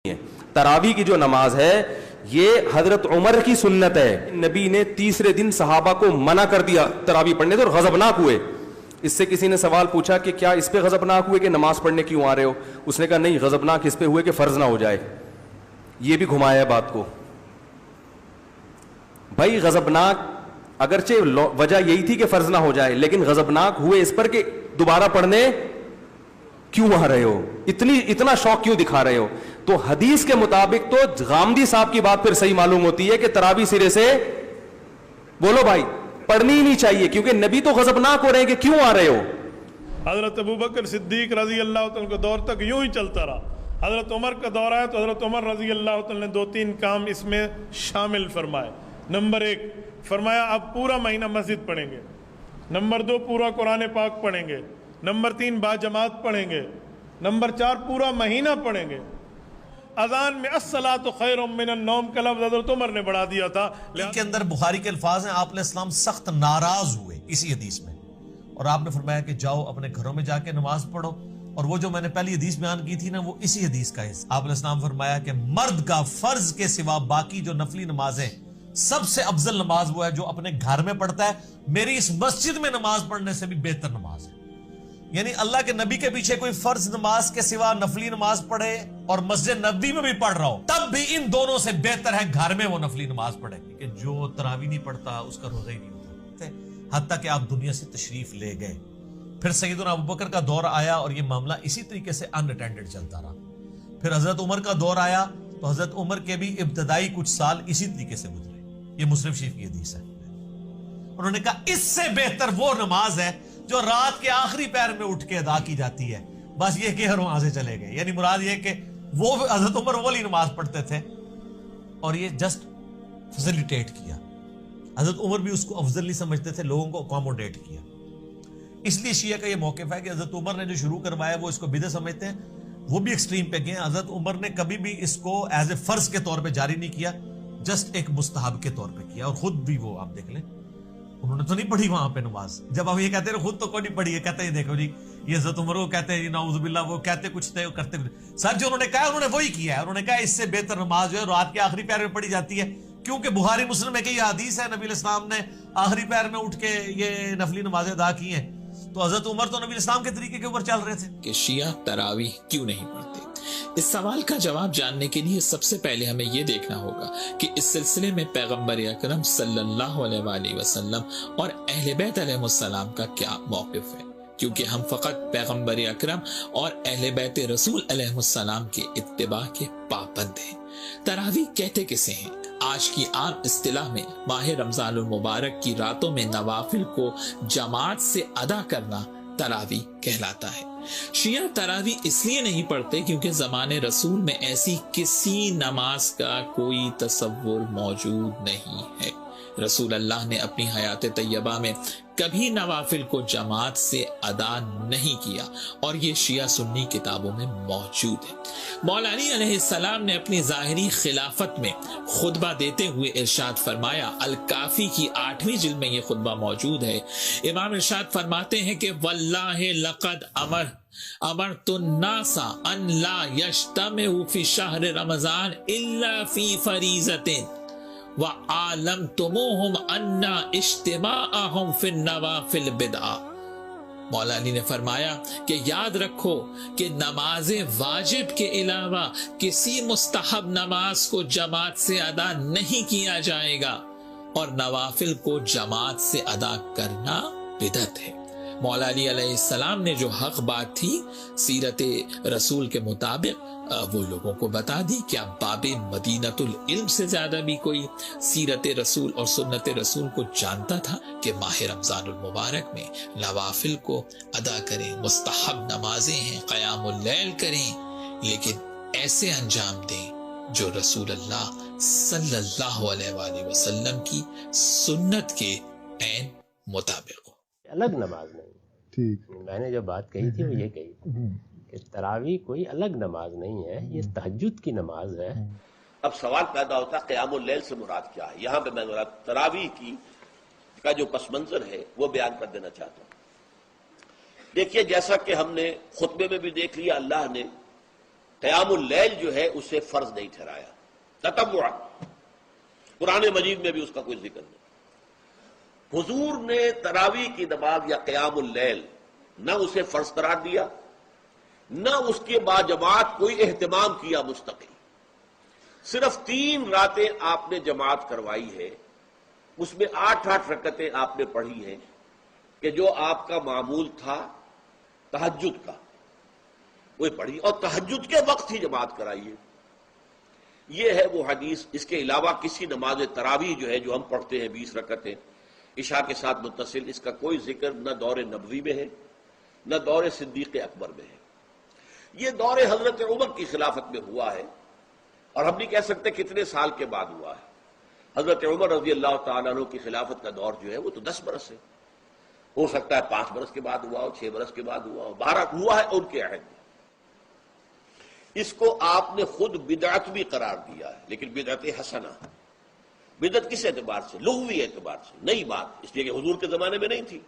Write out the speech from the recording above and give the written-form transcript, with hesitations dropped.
ہے۔ تراویح کی جو نماز ہے یہ حضرت عمر کی سنت ہے، نبی نے تیسرے دن صحابہ کو منع کر دیا تراویح پڑھنے سے اور غضبناک ہوئے۔ اس سے کسی نے سوال پوچھا کہ کیا اس پہ غضبناک ہوئے کہ نماز پڑھنے کیوں آ رہے ہو؟ اس نے کہا نہیں، غضبناک اس پہ ہوئے کہ فرض نہ ہو جائے۔ یہ بھی گھمایا ہے بات کو۔ بھائی غضبناک اگرچہ وجہ یہی تھی کہ فرض نہ ہو جائے، لیکن غضبناک ہوئے اس پر کہ دوبارہ پڑھنے کیوں آ رہے ہو، اتنا شوق کیوں دکھا رہے ہو؟ تو حدیث کے مطابق تو غامدی صاحب کی بات پھر صحیح معلوم ہوتی ہے کہ تراویح سرے سے بولو بھائی پڑھنی ہی نہیں چاہیے، کیونکہ نبی تو غضبناک ہو رہے ہیں کہ کیوں آ رہے ہو۔ حضرت ابوبکر صدیق رضی اللہ تعالیٰ کے دور تک یوں ہی چلتا رہا۔ حضرت عمر کا دور آیا تو حضرت عمر رضی اللہ تعالیٰ نے 2-3 کام اس میں شامل فرمائے۔ نمبر 1 فرمایا اب پورا مہینہ مسجد پڑھیں گے۔ نمبر 2 پورا قرآن پاک پڑھیں گے۔ نمبر 3 باجماعت پڑھیں گے۔ نمبر 4 پورا مہینہ پڑھیں گے۔ اذان میں الصلاۃ خیر من النوم کا لفظ حضرت عمر نے بڑھا دیا تھا۔ ان کے اندر بخاری کے الفاظ ہیں، آپ علیہ السلام سخت ناراض ہوئے اسی حدیث میں، اور آپ نے فرمایا کہ جاؤ اپنے گھروں میں جا کے نماز پڑھو، اور وہ جو میں نے پہلی حدیث بیان کی تھی نا وہ اسی حدیث کا ہے۔ آپ علیہ السلام فرمایا کہ مرد کا فرض کے سوا باقی جو نفلی نمازیں سب سے افضل نماز وہ ہے جو اپنے گھر میں پڑھتا ہے، میری اس مسجد میں نماز پڑھنے سے بھی بہتر نماز ہے۔ یعنی اللہ کے نبی کے پیچھے کوئی فرض نماز کے سوا نفلی نماز پڑھے اور مسجد نبوی میں بھی پڑھ رہا ہو، تب بھی ان دونوں سے بہتر ہے گھر میں وہ نفلی نماز پڑھے، کہ جو تراویح نہیں پڑھتا اس کا روزہ ہی نہیں ہوتا۔ حتیٰ کہ آپ دنیا سے تشریف لے گئے، پھر سیدنا ابوبکر کا دور آیا اور یہ معاملہ اسی طریقے سے ان اٹینڈڈ چلتا رہا۔ پھر حضرت عمر کا دور آیا تو حضرت عمر کے بھی ابتدائی کچھ سال اسی طریقے سے گزرے۔ یہ مسلم شریف کی حدیث ہے۔ انہوں نے کہا اس سے بہتر وہ نماز ہے جو رات کے آخری پہر میں اٹھ کے ادا کی جاتی ہے۔ بس یہ کہ وہاں سے چلے گئے، یعنی مراد یہ کہ وہ حضرت عمر والی نماز پڑھتے تھے اور یہ جسٹ فیسیلیٹیٹ کیا۔ حضرت عمر بھی اس کو افضل نہیں سمجھتے تھے، لوگوں کو اکوموڈیٹ کیا۔ اس لیے شیعہ کا یہ موقف ہے کہ حضرت عمر نے جو شروع کروایا وہ اس کو بدعت سمجھتے ہیں، وہ بھی ایکسٹریم پہ گئے۔ حضرت عمر نے کبھی بھی اس کو ایز اے فرض کے طور پہ جاری نہیں کیا، جسٹ ایک مستحب کے طور پہ کیا، اور خود بھی وہ آپ دیکھ لیں انہوں نے تو نہیں پڑھی وہاں پہ نماز۔ جب ہم یہ کہتے ہیں خود تو کوئی نہیں پڑھی ہے، کہتے ہیں دیکھو جی یہ حضرت عمر کو کہتے ہیں نعوذ باللہ، وہ کہتے کچھ تھے کرتے کچھ۔ سر جو انہوں نے کہا انہوں نے وہی کیا ہے۔ انہوں نے کہا اس سے بہتر نماز جو ہے رات کے آخری پہر میں پڑھی جاتی ہے، کیونکہ بخاری مسلم میں کہ یہ حدیث ہے نبی علیہ السلام نے آخری پہر میں اٹھ کے یہ نفلی نمازیں ادا کی ہیں۔ تو حضرت عمر تو نبی علیہ السلام کے طریقے کے اوپر چل رہے تھے کہ شیعہ تراویح کیوں نہیں پڑھتے۔ اس سوال کا جواب جاننے کے لیے سب سے پہلے ہمیں یہ دیکھنا ہوگا کہ اس سلسلے میں پیغمبر اکرم صلی اللہ علیہ وآلہ وسلم اور اہل بیت علیہ السلام کا کیا موقف ہے، کیونکہ ہم فقط پیغمبر اکرم اور اہل بیت رسول علیہ السلام کے اتباع کے پابند ہیں۔ تراویح کہتے کسے ہیں؟ آج کی عام اصطلاح میں ماہ رمضان المبارک کی راتوں میں نوافل کو جماعت سے ادا کرنا تراویح کہلاتا ہے۔ شیعہ تراویح اس لیے نہیں پڑھتے کیونکہ زمانے رسول میں ایسی کسی نماز کا کوئی تصور موجود نہیں ہے۔ رسول اللہ نے اپنی حیات طیبہ میں کبھی نوافل کو جماعت سے ادا نہیں کیا، اور یہ شیعہ سنی کتابوں میں موجود ہے۔ مولا علی علیہ السلام نے اپنی ظاہری خلافت میں خطبہ دیتے ہوئے ارشاد فرمایا، الکافی کی 8ویں جلد میں یہ خطبہ موجود ہے۔ امام ارشاد فرماتے ہیں کہ واللہ لقد امرت الناس ان لا یجتمعوا فی شہر رمضان الا فی فریضۃ وَعَالَمْتُمُوهُمْ أَنَّ اجْتِمَاعَهُمْ فِي النَّوَافِلِ بِدْعَةٌ۔ مولا علی نے فرمایا کہ یاد رکھو کہ نماز واجب کے علاوہ کسی مستحب نماز کو جماعت سے ادا نہیں کیا جائے گا، اور نوافل کو جماعت سے ادا کرنا بدعت ہے۔ مولا علی علیہ السلام نے جو حق بات تھی سیرت رسول کے مطابق وہ لوگوں کو بتا دی۔ کیا باب مدینۃ العلم سے زیادہ بھی کوئی سیرت رسول اور سنت رسول کو جانتا تھا کہ ماہ رمضان المبارک میں نوافل کو ادا کریں، مستحب نمازیں ہیں، قیام اللیل کریں، لیکن ایسے انجام دیں جو رسول اللہ صلی اللہ علیہ وآلہ وسلم کی سنت کے عین مطابق ہو۔ الگ نماز نہیں۔ ٹھیک، میں نے جو بات کہی تھی وہ یہ کہی تھی کہ تراویح کوئی الگ نماز نہیں ہے، یہ تہجد کی نماز ہے۔ اب سوال پیدا ہوتا ہے قیام اللیل سے مراد کیا ہے؟ یہاں پہ میں تراویح کا جو پس منظر ہے وہ بیان کر دینا چاہتا ہوں۔ دیکھیے جیسا کہ ہم نے خطبے میں بھی دیکھ لیا، اللہ نے قیام اللیل جو ہے اسے فرض نہیں ٹھہرایا تطوعا، قرآن مجید میں بھی اس کا کوئی ذکر نہیں۔ حضور نے تراویح کی نماز یا قیام اللیل نہ اسے فرض قرار دیا، نہ اس کے بعد جماعت کوئی اہتمام کیا مستقل، صرف 3 راتیں آپ نے جماعت کروائی ہے، اس میں 8 رکعتیں آپ نے پڑھی ہیں کہ جو آپ کا معمول تھا تہجد کا وہ پڑھی، اور تہجد کے وقت ہی جماعت کرائی ہے۔ یہ ہے وہ حدیث، اس کے علاوہ کسی نماز تراویح جو ہے جو ہم پڑھتے ہیں 20 رکعتیں عشاء کے ساتھ متصل، اس کا کوئی ذکر نہ دور نبوی میں ہے نہ دور صدیق اکبر میں ہے۔ یہ دور حضرت عمر کی خلافت میں ہوا ہے، اور ہم نہیں کہہ سکتے کتنے سال کے بعد ہوا ہے۔ حضرت عمر رضی اللہ تعالیٰ عنہ کی خلافت کا دور جو ہے وہ تو 10 برس ہے، ہو سکتا ہے 5 برس کے بعد ہوا ہو، 6 برس کے بعد ہوا ہو، 12 ہوا ہے ان کے عہد میں۔ اس کو آپ نے خود بدعت بھی قرار دیا ہے، لیکن بدعت حسنہ۔ بدعت کس اعتبار سے؟ لغوی اعتبار سے، نئی بات، اس لیے کہ حضور کے زمانے میں نہیں تھی۔